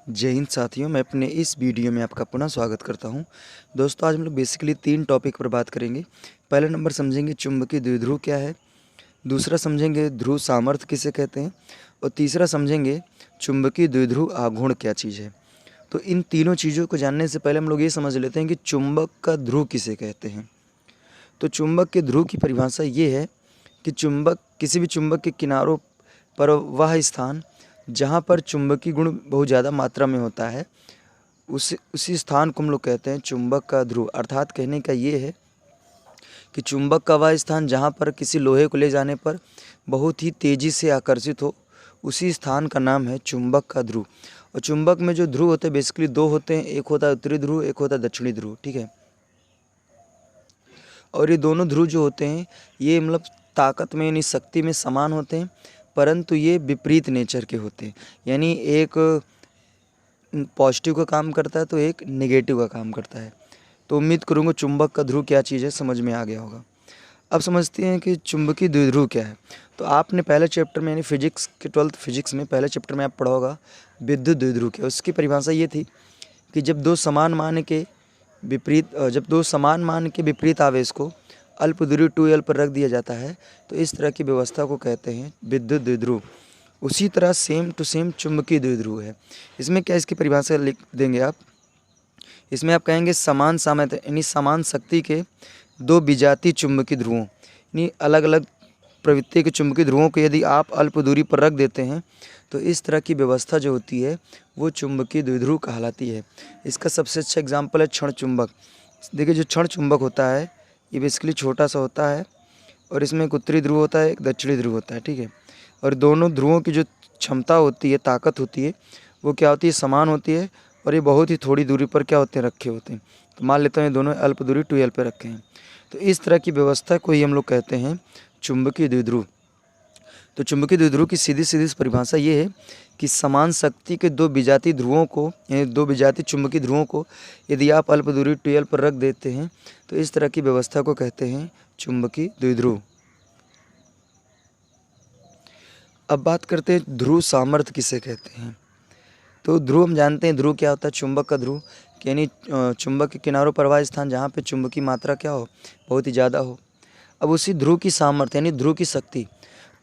जय हिंद साथियों, मैं अपने इस वीडियो में आपका पुनः स्वागत करता हूं। दोस्तों, आज हम लोग बेसिकली 3 टॉपिक पर बात करेंगे। पहले नंबर समझेंगे चुंबकीय द्विध्रुव क्या है, दूसरा समझेंगे ध्रुव सामर्थ्य किसे कहते हैं और तीसरा समझेंगे चुंबकीय द्विध्रुव आघूर्ण क्या चीज़ है। तो इन तीनों चीज़ों को जानने से पहले हम लोग ये समझ लेते हैं कि चुंबक का ध्रुव किसे कहते हैं। तो चुंबक के ध्रुव की परिभाषा ये है कि चुंबक किसी भी चुंबक के किनारों पर वह स्थान जहाँ पर चुंबकीय गुण बहुत ज़्यादा मात्रा में होता है उसी स्थान को हम लोग कहते हैं चुंबक का ध्रुव। अर्थात कहने का ये है कि चुंबक का वह स्थान जहाँ पर किसी लोहे को ले जाने पर बहुत ही तेज़ी से आकर्षित हो, उसी स्थान का नाम है चुंबक का ध्रुव। और चुंबक में जो ध्रुव होते हैं बेसिकली 2 होते हैं, एक होता है उत्तरी ध्रुव, एक होता है दक्षिणी ध्रुव। ठीक है। और ये दोनों ध्रुव जो होते हैं ये मतलब ताकत में यानी शक्ति में समान होते हैं, परंतु ये विपरीत नेचर के होते हैं। यानी एक पॉजिटिव का काम करता है तो एक नेगेटिव का काम करता है। तो उम्मीद करूँगा चुंबक का ध्रुव क्या चीज़ है समझ में आ गया होगा। अब समझते हैं कि चुंबकीय द्विध्रुव क्या है। तो आपने पहले चैप्टर में यानी फिजिक्स के 12th फिजिक्स में पहले चैप्टर में आप पढ़ा होगा विद्युत द्विध्रुव क्या। उसकी परिभाषा ये थी कि जब दो समान मान के विपरीत आवेश को अल्प दूरी 2L पर रख दिया जाता है तो इस तरह की व्यवस्था को कहते हैं विद्युत द्विध्रुव। उसी तरह सेम टू सेम चुंबकीय द्विध्रुव है। इसमें क्या इसकी परिभाषा लिख देंगे आप। इसमें आप कहेंगे समान सामर्थ्य यानी समान शक्ति के दो विजातीय चुंबकीय ध्रुवों यानी अलग अलग प्रवृत्ति के चुंबकीय ध्रुवों को यदि आप अल्प दूरी पर रख देते हैं तो इस तरह की व्यवस्था जो होती है वो चुंबकीय द्विध्रुव कहलाती है। इसका सबसे अच्छा एग्जाम्पल है क्षण चुंबक। देखिए जो क्षण चुंबक होता है ये बेसिकली छोटा सा होता है और इसमें एक उत्तरी ध्रुव होता है, एक दक्षिणी ध्रुव होता है। ठीक है। और दोनों ध्रुवों की जो क्षमता होती है, ताकत होती है, वो क्या होती है, समान होती है और ये बहुत ही थोड़ी दूरी पर क्या होते हैं, रखे होते हैं। तो मान लेते हैं दोनों अल्प दूरी 2L पर रखे हैं। तो इस तरह की व्यवस्था को ही हम लोग कहते हैं चुंबकीय द्विध्रुव। तो चुंबकीय द्विध्रुव की सीधी सीधी परिभाषा ये है कि समान शक्ति के दो विजातीय ध्रुवों को यानी दो विजातीय चुंबकीय ध्रुवों को यदि आप अल्प दूरी 2L पर रख देते हैं तो इस तरह की व्यवस्था को कहते हैं चुंबकीय द्विध्रुव। अब बात करते हैं ध्रुव सामर्थ्य किसे कहते हैं। तो ध्रुव हम जानते हैं ध्रुव क्या होता है, चुंबक का ध्रुव यानी चुंबक के किनारों पर वह स्थान जहाँ पे चुंबकीय मात्रा क्या हो, बहुत ही ज़्यादा हो। अब उसी ध्रुव की सामर्थ्य यानी ध्रुव की शक्ति,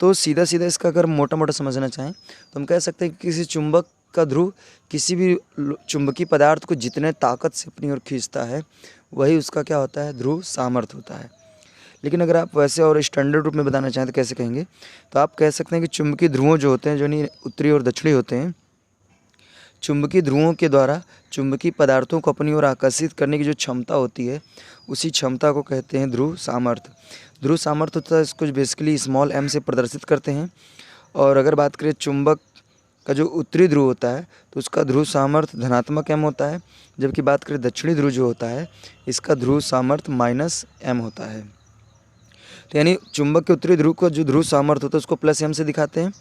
तो सीधा सीधा इसका अगर मोटा मोटा समझना चाहें तो हम कह सकते हैं कि किसी चुंबक का ध्रुव किसी भी चुंबकीय पदार्थ को जितने ताकत से अपनी ओर खींचता है वही उसका क्या होता है, ध्रुव सामर्थ्य होता है। लेकिन अगर आप वैसे और स्टैंडर्ड रूप में बताना चाहें तो कैसे कहेंगे, तो आप कह सकते हैं कि चुंबकीय ध्रुवों जो होते हैं जो नहीं उत्तरी और दक्षिणी होते हैं, चुंबकीय ध्रुवों के द्वारा चुंबकीय पदार्थों को अपनी ओर आकर्षित करने की जो क्षमता होती है उसी क्षमता को कहते हैं ध्रुव सामर्थ्य। ध्रुव सामर्थ्य होता है इसको बेसिकली स्मॉल m से प्रदर्शित करते हैं। और अगर बात करें चुंबक का जो उत्तरी ध्रुव होता है तो उसका ध्रुव सामर्थ्य धनात्मक m होता है, जबकि बात करें दक्षिणी ध्रुव जो होता है इसका ध्रुव सामर्थ्य -m होता है। तो यानी चुंबक के उत्तरी ध्रुव का जो ध्रुव सामर्थ्य होता है उसको +m से दिखाते हैं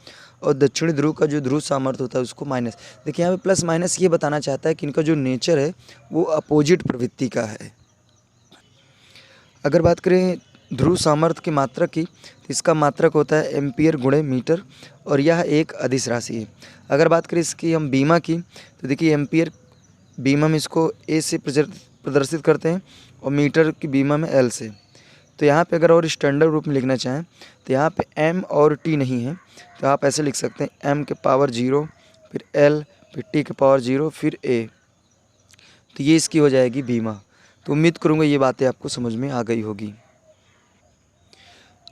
और दक्षिणी ध्रुव का जो ध्रुव सामर्थ्य होता है उसको माइनस। देखिए यहाँ पे प्लस माइनस ये बताना चाहता है कि इनका जो नेचर है वो अपोजिट प्रवृत्ति का है। अगर बात करें ध्रुव सामर्थ्य की मात्रक की तो इसका मात्रक होता है एम्पियर गुणे मीटर और यह एक अदिश राशि है। अगर बात करें इसकी हम बीमा की तो देखिए एम्पियर बीमा में इसको ए से प्रदर्शित करते हैं और मीटर की बीमा में एल से। तो यहाँ पे अगर और स्टैंडर्ड रूप में लिखना चाहें तो यहाँ पे m और t नहीं है तो आप ऐसे लिख सकते हैं m के पावर 0 फिर l फिर t के पावर 0 फिर a। तो ये इसकी हो जाएगी बीमा। तो उम्मीद करूँगा ये बातें आपको समझ में आ गई होगी।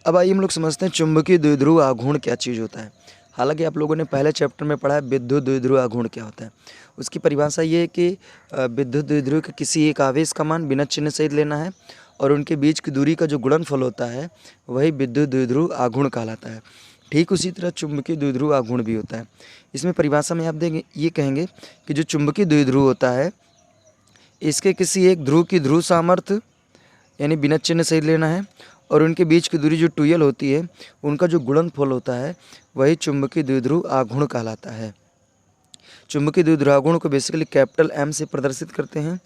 अब आइए हम लोग समझते हैं चुंबकीय द्विध्रुव आघूर्ण क्या चीज़ होता है। हालांकि आप लोगों ने पहले चैप्टर में पढ़ा है विद्युत द्विध्रुव आघूर्ण क्या होता है। उसकी परिभाषा ये है कि विद्युत द्विध्रुव के किसी एक आवेश का मान बिना चिन्ह सहित लेना है और उनके बीच की दूरी का जो गुणनफल होता है वही विद्युत द्विध्रुव आघूर्ण कहलाता है। ठीक उसी तरह चुंबकीय द्विध्रुव आघूर्ण भी होता है। इसमें परिभाषा में आप देंगे ये कहेंगे कि जो चुंबकीय द्विध्रुव होता है इसके किसी एक ध्रुव की ध्रुव सामर्थ्य यानी बिना चिन्ह सहित लेना है और उनके बीच की दूरी जो 2L होती है उनका जो गुणनफल होता है वही चुंबकीय द्विध्रुव आघूर्ण कहलाता है। चुंबकीय द्विध्रुव आघूर्ण को बेसिकली कैपिटल M से प्रदर्शित करते हैं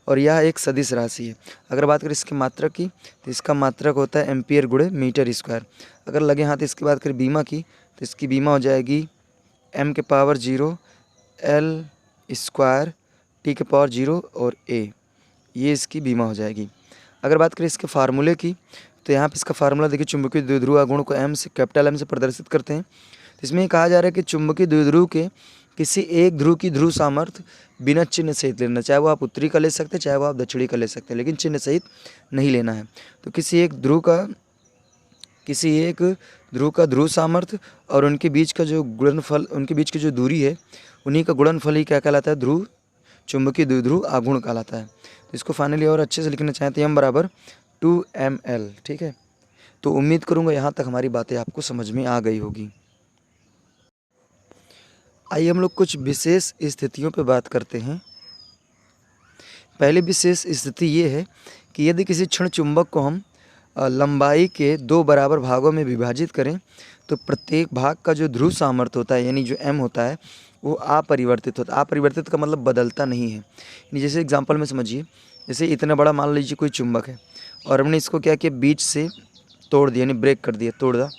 और यह एक सदिश राशि है। अगर बात करें इसकी मात्रक की तो इसका मात्रक होता है एम्पियर गुणे मीटर स्क्वायर। अगर लगे हाथ इसकी बात करें बीमा की तो इसकी बीमा हो जाएगी m के पावर 0 l स्क्वायर टी के पावर 0 और ए, ये इसकी बीमा हो जाएगी। अगर बात करें इसके फार्मूले की, तो यहाँ पे इसका फार्मूला देखिए, चुंबकीय द्विध्रुव आघूर्ण को एम से, कैपिटल एम से प्रदर्शित करते हैं। तो इसमें ये कहा जा रहा है कि चुंबकीय द्विध्रुव के किसी एक ध्रुव की ध्रुव सामर्थ्य बिना चिन्ह सहित लेना, चाहे वो आप उत्तरी का ले सकते हैं, चाहे वो आप दक्षिणी का ले सकते हैं, लेकिन चिन्ह सहित नहीं लेना है। तो किसी एक ध्रुव का ध्रुव सामर्थ्य और उनके बीच का जो गुणनफल, उनके बीच की जो दूरी है, उन्हीं का गुणनफल ही क्या कहलाता है, ध्रुव चुंबकीय द्विध्रुव आघूर्ण कहलाता है। तो इसको फाइनली और अच्छे से लिखना चाहें तो m बराबर 2ml। ठीक है, तो उम्मीद करूँगा यहाँ तक हमारी बातें आपको समझ में आ गई होगी। आइए हम लोग कुछ विशेष स्थितियों पर बात करते हैं। पहली विशेष स्थिति ये है कि यदि किसी क्षण चुंबक को हम लंबाई के 2 बराबर भागों में विभाजित करें, तो प्रत्येक भाग का जो ध्रुव सामर्थ्य होता है, यानी जो m होता है, वो अपरिवर्तित होता है। अपरिवर्तित का मतलब बदलता नहीं है। यानी जैसे एग्जांपल में समझिए, जैसे इतना बड़ा मान लीजिए कोई चुंबक है और हमने इसको क्या किया, बीच से तोड़ दिया, यानी ब्रेक कर दिया, तोड़ दिया,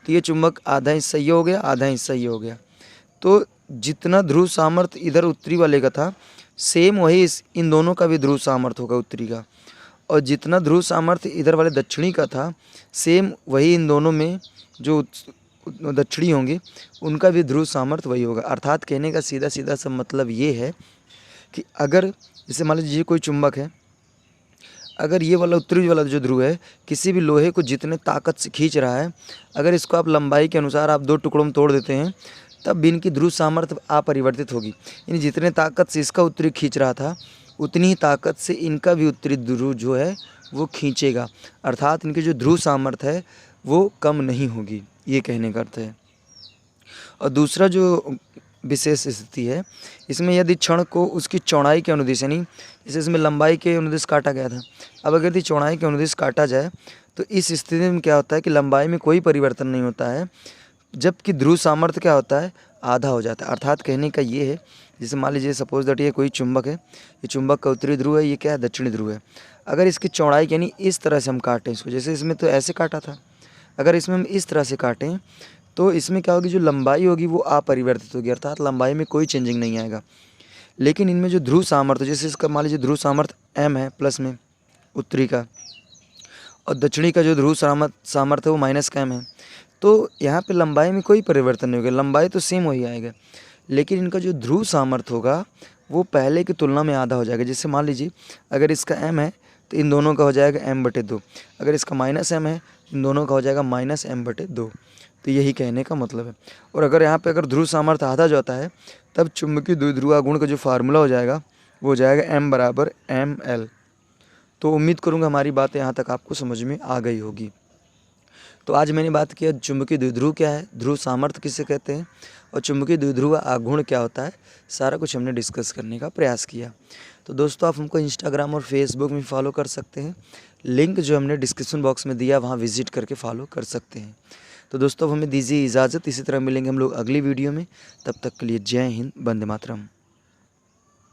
तो ये चुंबक आधा हिस्सा ये हो गया, आधा हिस्सा ये हो गया। तो जितना ध्रुव सामर्थ्य इधर उत्तरी वाले का था, सेम वही इन दोनों का भी ध्रुव सामर्थ्य होगा उत्तरी का, और जितना ध्रुव सामर्थ्य इधर वाले दक्षिणी का था, सेम वही इन दोनों में जो दक्षिणी होंगे उनका भी ध्रुव सामर्थ्य वही होगा। अर्थात कहने का सीधा सीधा सा मतलब ये है कि अगर जैसे मान लीजिए कोई चुंबक है, अगर ये वाला उत्तरी वाला जो ध्रुव है किसी भी लोहे को जितने ताकत से खींच रहा है, अगर इसको आप लंबाई के अनुसार आप 2 टुकड़ों में तोड़ देते हैं, तब भी इनकी ध्रुव सामर्थ्य अपरिवर्तित होगी। यानी जितने ताकत से इसका उत्तरी खींच रहा था, उतनी ही ताकत से इनका भी उत्तरी ध्रुव जो है वो खींचेगा। अर्थात इनकी जो ध्रुव सामर्थ्य है वो कम नहीं होगी, ये कहने का अर्थ है। और दूसरा जो विशेष स्थिति है, इसमें यदि क्षण को उसकी चौड़ाई के अनुदिश, यानी जैसे इसमें लंबाई के अनुदिश काटा गया था, अब अगर यदि चौड़ाई के अनुदिश काटा जाए, तो इस स्थिति में क्या होता है कि लंबाई में कोई परिवर्तन नहीं होता है, जबकि ध्रुव सामर्थ्य क्या होता है, आधा हो जाता है। अर्थात कहने का ये है, जैसे मान लीजिए सपोज दैट ये कोई चुंबक है, ये चुंबक का उत्तरी ध्रुव है, ये क्या है, दक्षिणी ध्रुव है। अगर इसकी चौड़ाई यानी इस तरह से हम काटें इसको, जैसे इसमें तो ऐसे काटा था, अगर इसमें हम इस तरह से काटें तो इसमें क्या होगी, जो लंबाई होगी वो अपरिवर्तित होगी, अर्थात लंबाई में कोई चेंजिंग नहीं आएगा। लेकिन इनमें जो ध्रुव सामर्थ्य, जैसे इसका मान लीजिए ध्रुव सामर्थ्य m है प्लस में उत्तरी का, और दक्षिणी का जो ध्रुव सामर्थ्य है वो माइनस का m है, तो यहाँ पे लंबाई में कोई परिवर्तन नहीं होगा, लंबाई तो सेम वही आएगा, लेकिन इनका जो ध्रुव सामर्थ्य होगा वो पहले की तुलना में आधा हो जाएगा। जैसे मान लीजिए अगर इसका m है तो इन दोनों का हो जाएगा m/2, अगर इसका माइनस m है इन दोनों का हो जाएगा माइनस m/2। तो यही कहने का मतलब है। और अगर यहाँ पे अगर ध्रुव सामर्थ्य आधा जाता है, तब चुंबकीय द्विध्रुव आघूर्ण का जो फार्मूला हो जाएगा वो हो जाएगा m बराबर ml। तो उम्मीद करूँगा हमारी बात यहाँ तक आपको समझ में आ गई होगी। तो आज मैंने बात किया चुंबकीय द्विध्रुव क्या है, ध्रुव सामर्थ्य किसे कहते हैं, और चुंबकीय द्विध्रुव आघूर्ण क्या होता है, सारा कुछ हमने डिस्कस करने का प्रयास किया। तो दोस्तों आप हमको इंस्टाग्राम और फेसबुक में फॉलो कर सकते हैं, लिंक जो हमने डिस्क्रिप्शन बॉक्स में दिया वहाँ विजिट करके फॉलो कर सकते हैं। तो दोस्तों हमें दीजिए इजाज़त, इसी तरह मिलेंगे हम लोग अगली वीडियो में। तब तक के लिए जय हिंद, वंदे मातरम।